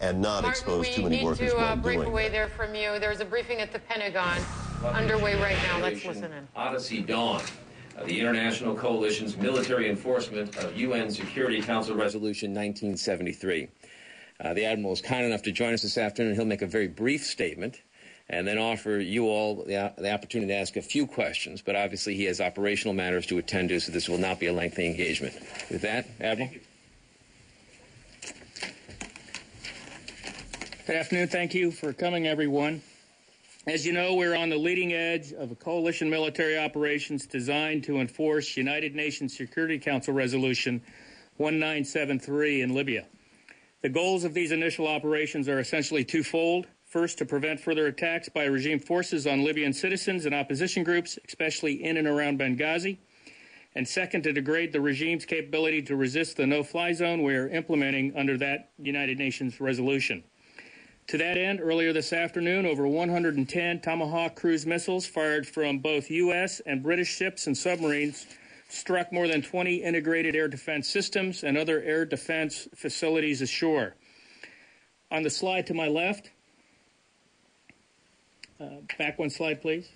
and not expose too many workers while doing we need to break away there from you. There's a briefing at the Pentagon underway right now. Let's listen in. Odyssey Dawn, the International Coalition's military enforcement of UN Security Council Resolution 1973. The Admiral is kind enough to join us this afternoon. He'll make a very brief statement and then offer you all the opportunity to ask a few questions. But obviously he has operational matters to attend to, so this will not be a lengthy engagement. With that, Admiral. Good afternoon. Thank you for coming, everyone. As you know, we're on the leading edge of a coalition military operations designed to enforce United Nations Security Council Resolution 1973 in Libya. The goals of these initial operations are essentially twofold. First, to prevent further attacks by regime forces on Libyan citizens and opposition groups, especially in and around Benghazi. And second, to degrade the regime's capability to resist the no-fly zone we are implementing under that United Nations resolution. To that end, earlier this afternoon, over 110 Tomahawk cruise missiles fired from both U.S. and British ships and submarines struck more than 20 integrated air defense systems and other air defense facilities ashore. On the slide to my left, back one slide, please.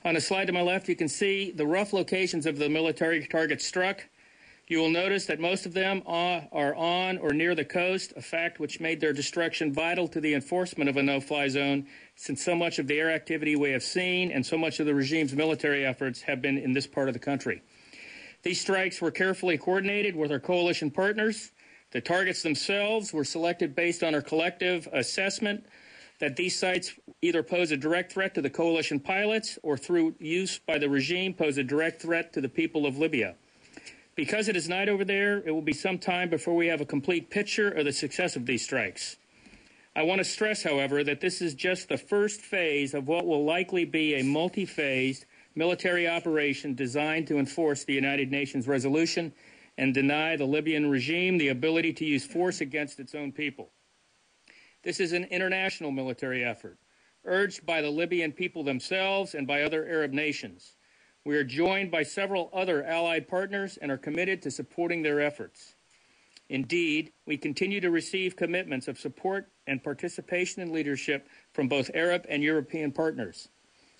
On the slide to my left, you can see the rough locations of the military targets struck. You will notice that most of them are on or near the coast, a fact which made their destruction vital to the enforcement of a no-fly zone, since so much of the air activity we have seen and so much of the regime's military efforts have been in this part of the country. These strikes were carefully coordinated with our coalition partners. The targets themselves were selected based on our collective assessment that these sites either pose a direct threat to the coalition pilots or through use by the regime pose a direct threat to the people of Libya. Because it is night over there, it will be some time before we have a complete picture of the success of these strikes. I want to stress, however, that this is just the first phase of what will likely be a multi-phased military operation designed to enforce the United Nations resolution and deny the Libyan regime the ability to use force against its own people. This is an international military effort, urged by the Libyan people themselves and by other Arab nations. We are joined by several other allied partners and are committed to supporting their efforts. Indeed, we continue to receive commitments of support and participation in leadership from both Arab and European partners.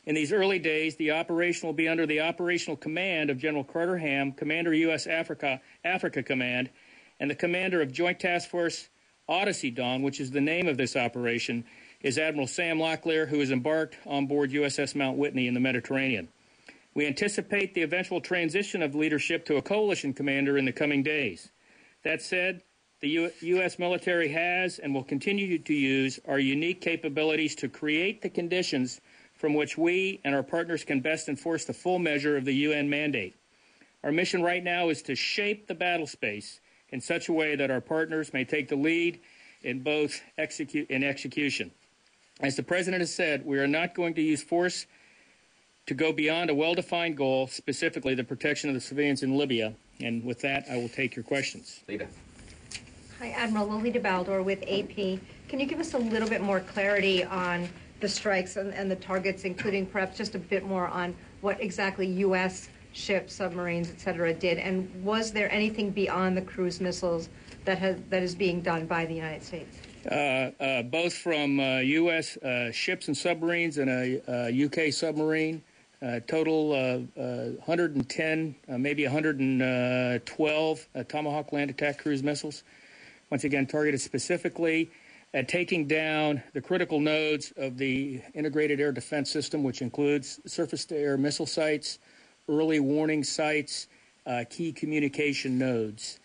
In these early days, the operation will be under the operational command of General Carter Ham, Commander U.S. Africa Command, and the commander of Joint Task Force Odyssey Dawn, which is the name of this operation, is Admiral Sam Locklear, who is embarked on board USS Mount Whitney in the Mediterranean. We anticipate the eventual transition of leadership to a coalition commander in the coming days. That said, the U.S. military has and will continue to use our unique capabilities to create the conditions from which we and our partners can best enforce the full measure of the UN mandate. Our mission right now is to shape the battle space in such a way that our partners may take the lead in both execution. As the President has said, we are not going to use force to go beyond a well-defined goal, specifically the protection of the civilians in Libya. And with that, I will take your questions. Lita. Hi, Admiral Lolita Baldor with AP. Can you give us a little bit more clarity on the strikes and the targets, including perhaps just a bit more on what exactly U.S. ships, submarines, et cetera, did? And was there anything beyond the cruise missiles that is being done by the United States? Both from U.S. Ships and submarines and a U.K. submarine. Total 110, maybe 112 Tomahawk land attack cruise missiles. Once again, targeted specifically at taking down the critical nodes of the integrated air defense system, which includes surface-to-air missile sites, early warning sites, key communication nodes.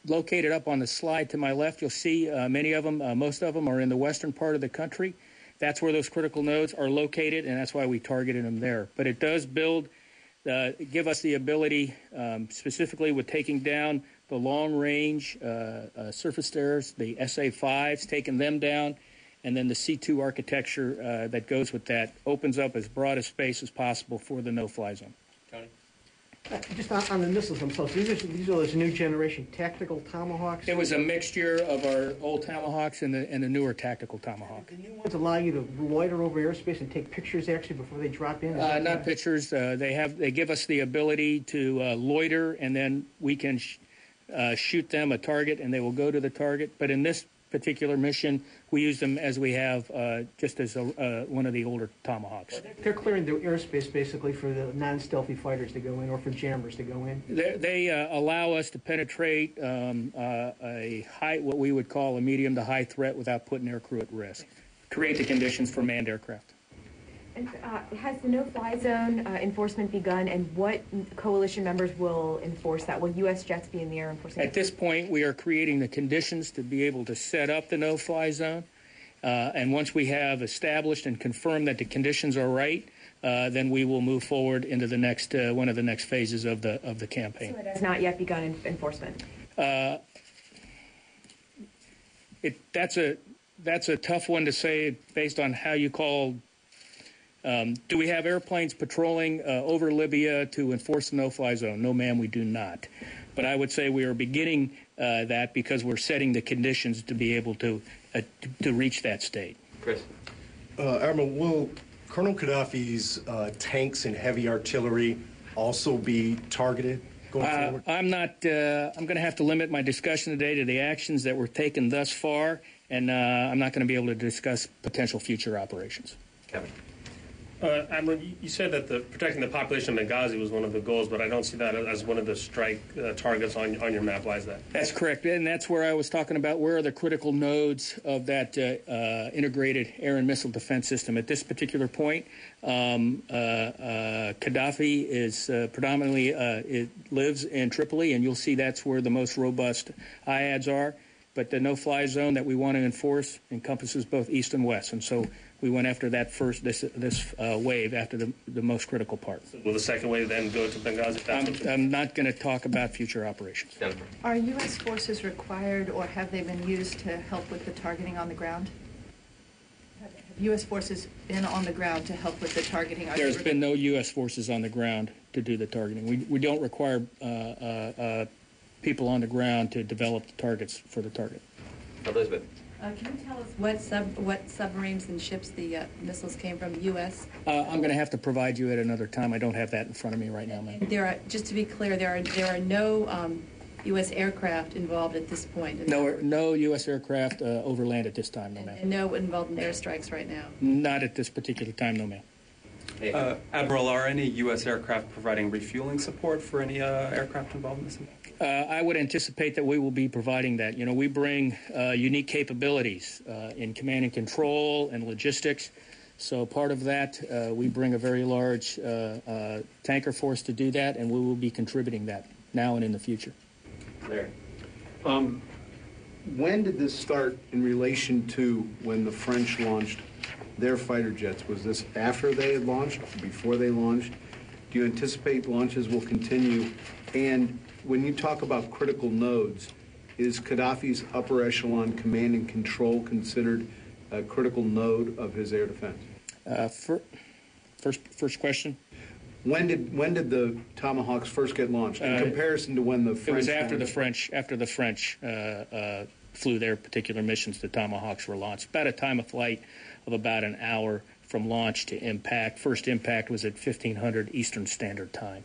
Located up on the slide to my left, you'll see many of them, most of them are in the western part of the country. That's where those critical nodes are located, and that's why we targeted them there. But it does give us the ability, specifically with taking down the long-range surface-to-airs, the SA-5s, taking them down, and then the C2 architecture that goes with that opens up as broad a space as possible for the no-fly zone. Tony? Just on the missiles themselves, these are those new generation tactical Tomahawks? It was a mixture of our old Tomahawks and the newer tactical Tomahawk. The new ones allow you to loiter over airspace and take pictures actually before they drop in? Not pictures. They give us the ability to loiter, and then we can shoot them a target and they will go to the target. But in this particular mission, we use them as we have just as one of the older Tomahawks. They're clearing the airspace basically for the non-stealthy fighters to go in or for jammers to go in. They allow us to penetrate a high, what we would call a medium to high threat without putting air crew at risk. Create the conditions for manned aircraft. And has the no-fly zone enforcement begun, and what coalition members will enforce that? Will U.S. jets be in the air enforcing? At this point, we are creating the conditions to be able to set up the no-fly zone. And once we have established and confirmed that the conditions are right, then we will move forward into the next one of the next phases of the campaign. So it has not yet begun enforcement. That's a tough one to say based on how you call. Do we have airplanes patrolling over Libya to enforce the no-fly zone? No, ma'am, we do not. But I would say we are beginning that because we're setting the conditions to be able to reach that state. Chris. Admiral, will Colonel Gaddafi's tanks and heavy artillery also be targeted going forward? I'm going to have to limit my discussion today to the actions that were taken thus far, and I'm not going to be able to discuss potential future operations. Kevin. Admiral, you said that protecting the population of Benghazi was one of the goals, but I don't see that as one of the strike targets on your map. Why is that? That's correct, and that's where I was talking about where are the critical nodes of that integrated air and missile defense system. At this particular point, Gaddafi is predominantly it lives in Tripoli, and you'll see that's where the most robust IADs are. But the no-fly zone that we want to enforce encompasses both east and west, and so we went after that first, this wave after the most critical part. So will the second wave then go to Benghazi? I'm not going to talk about future operations. Jennifer. Are U.S. forces required, or have they been used to help with the targeting on the ground? Have U.S. forces been on the ground to help with the targeting? There's been no U.S. forces on the ground to do the targeting. We don't require people on the ground to develop the targets for the target. Elizabeth. Can you tell us what submarines and ships the missiles came from, U.S.? I'm going to have to provide you at another time. I don't have that in front of me right now, ma'am. Just to be clear, there are no U.S. aircraft involved at this point? No U.S. aircraft overland at this time, no, ma'am. And no involved in airstrikes right now? Not at this particular time, no, ma'am. Admiral, are any U.S. aircraft providing refueling support for any aircraft involved in this? I would anticipate that we will be providing that. You know, we bring unique capabilities in command and control and logistics. So part of that, we bring a very large tanker force to do that, and we will be contributing that now and in the future. Larry. When did this start in relation to when the French launched their fighter jets? Was this after they had launched, before they launched? Do you anticipate launches will continue? And when you talk about critical nodes, is Gaddafi's upper echelon command and control considered a critical node of his air defense? First question. When did the Tomahawks first get launched in comparison to when the French? It was after the French flew their particular missions. The Tomahawks were launched. About a time of flight of about an hour from launch to impact. First impact was at 1500 Eastern Standard Time.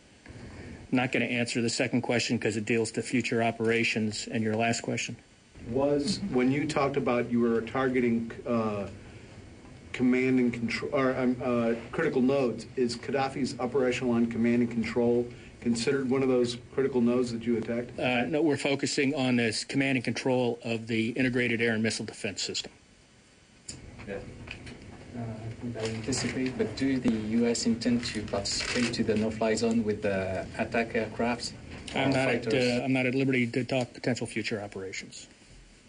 I'm not going to answer the second question because it deals to future operations. And your last question? Was when you talked about you were targeting command and control, or critical nodes, is Gaddafi's upper echelon command and control considered one of those critical nodes that you attacked? No, we're focusing on this command and control of the integrated air and missile defense system. Yeah. I anticipate, but do the U.S. intend to participate to the no-fly zone with the attack aircrafts? I'm not at liberty to talk potential future operations.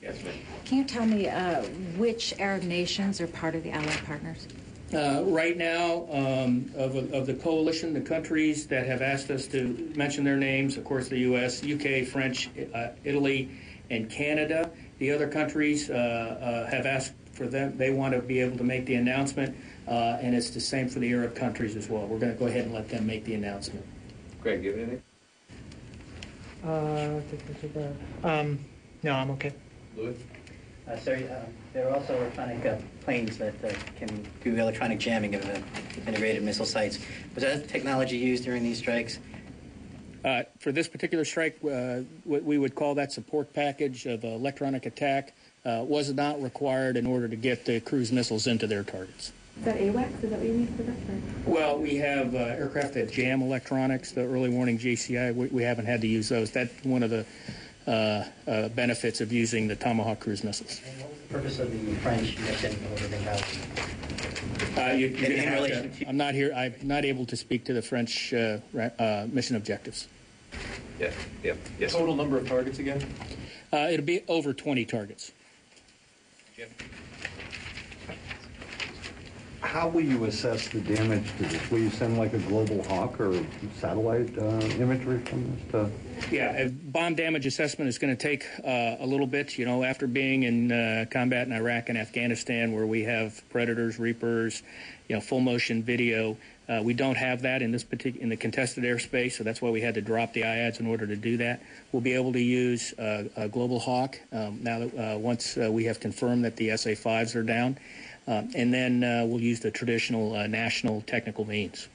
Yes, ma'am. Can you tell me which Arab nations are part of the Allied partners? Right now, of the coalition, the countries that have asked us to mention their names, of course, the U.S., UK, French, Italy, and Canada. The other countries have asked for them. They want to be able to make the announcement, and it's the same for the Arab countries as well. We're going to go ahead and let them make the announcement. Greg, do you have anything? No, I'm okay. Louis? There are also electronic planes that can do electronic jamming of integrated missile sites. Was that technology used during these strikes? For this particular strike, what we would call that support package of electronic attack was not required in order to get the cruise missiles into their targets. Is that AWACS? Is that what you mean for that? Well, we have aircraft that jam electronics, the early warning GCI. We haven't had to use those. That's one of the benefits of using the Tomahawk cruise missiles. And what was the purpose of the French mission over Benghazi? I'm not here. I'm not able to speak to the French mission objectives. Yes. Total number of targets again? It'll be over 20 targets. Jim? How will you assess the damage to this? Will you send like a global hawk or satellite imagery from this to... Yeah, a bomb damage assessment is going to take a little bit. You know, after being in combat in Iraq and Afghanistan, where we have Predators, Reapers, full motion video, we don't have that in the contested airspace, so that's why we had to drop the IADs in order to do that. We'll be able to use a Global Hawk now that once we have confirmed that the SA-5s are down, and then we'll use the traditional national technical means.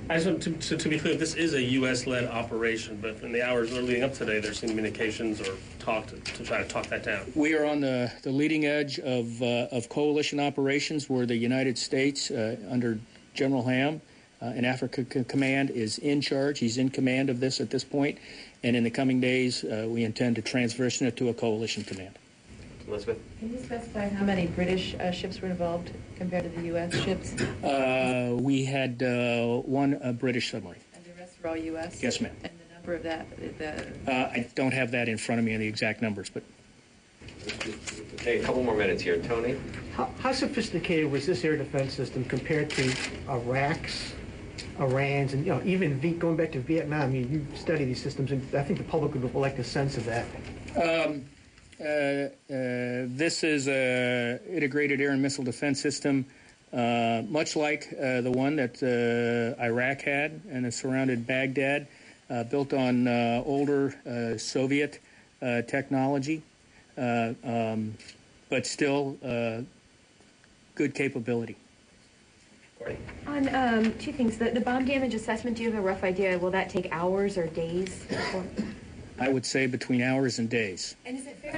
I just want to be clear, this is a U.S.-led operation, but in the hours leading up today, there's some communications or talk to try to talk that down. We are on the leading edge of coalition operations where the United States, under General Ham in Africa Command, is in charge. He's in command of this at this point, and in the coming days, we intend to transition it to a coalition command. Elizabeth? Can you specify how many British ships were involved compared to the U.S. ships? We had one British submarine. And the rest were all U.S.? Yes, ma'am. And the number of that? I don't have that in front of me, the exact numbers, but... Okay, a couple more minutes here. Tony? How sophisticated was this air defense system compared to Iraq's, Iran's, and even going back to Vietnam? I mean, you study these systems, and I think the public would like a sense of that. This is an integrated air and missile defense system, much like the one that Iraq had and it surrounded Baghdad, built on older Soviet technology, but still good capability. On two things, the bomb damage assessment, do you have a rough idea? Will that take hours or days? I would say between hours and days. And is it fair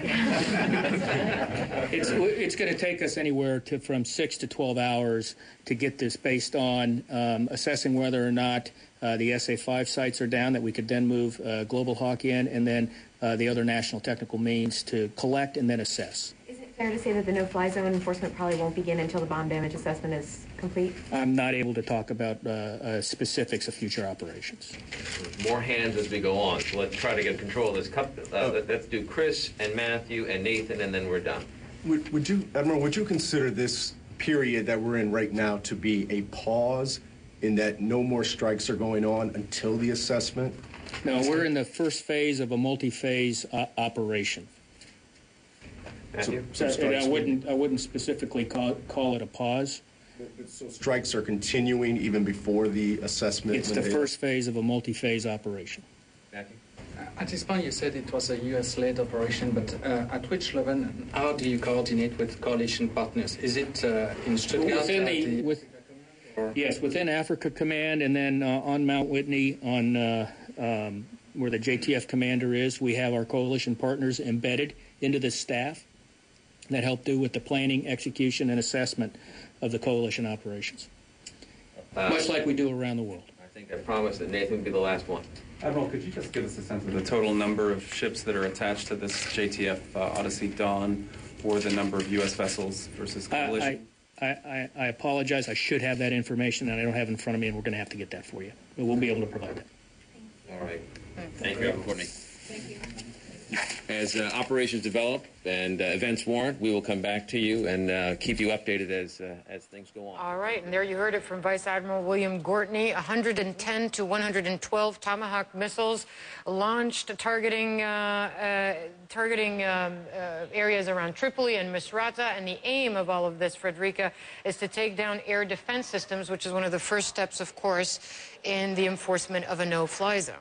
It's going to take us anywhere from 6 to 12 hours to get this based on assessing whether or not the SA-5 sites are down, that we could then move Global Hawk in, and then the other national technical means to collect and then assess. Is it fair to say that the no-fly zone enforcement probably won't begin until the bomb damage assessment is complete? I'm not able to talk about specifics of future operations. More hands as we go on, so let's try to get control of this. Let's do Chris and Matthew and Nathan, and then we're done. Would you, Admiral, would you consider this period that we're in right now to be a pause in that no more strikes are going on until the assessment? No, we're in the first phase of a multi-phase operation. Matthew? So I wouldn't specifically call it a pause. So strikes are continuing even before the assessment? It's the first phase of a multi-phase operation. Matthew? At this point, you said it was a U.S.-led operation, but at which level, how do you coordinate with coalition partners? Is it in Stuttgart? Yes, within Africa Command, and then on Mount Whitney, on where the JTF commander is, we have our coalition partners embedded into the staff that help do with the planning, execution, and assessment of the coalition operations, much like we do around the world. I think I promised that Nathan would be the last one. Admiral, could you just give us a sense of the total number of ships that are attached to this JTF Odyssey Dawn, or the number of U.S. vessels versus coalition? I apologize. I should have that information, and I don't have it in front of me, and we're going to have to get that for you. But we'll be able to provide that. All right. Thank you, Gortney. Thank you. As operations develop and events warrant, we will come back to you and keep you updated as things go on. All right, and there you heard it from Vice Admiral William Gortney. 110 to 112 Tomahawk missiles launched, targeting areas around Tripoli and Misrata. And the aim of all of this, Frederica, is to take down air defense systems, which is one of the first steps, of course, in the enforcement of a no-fly zone.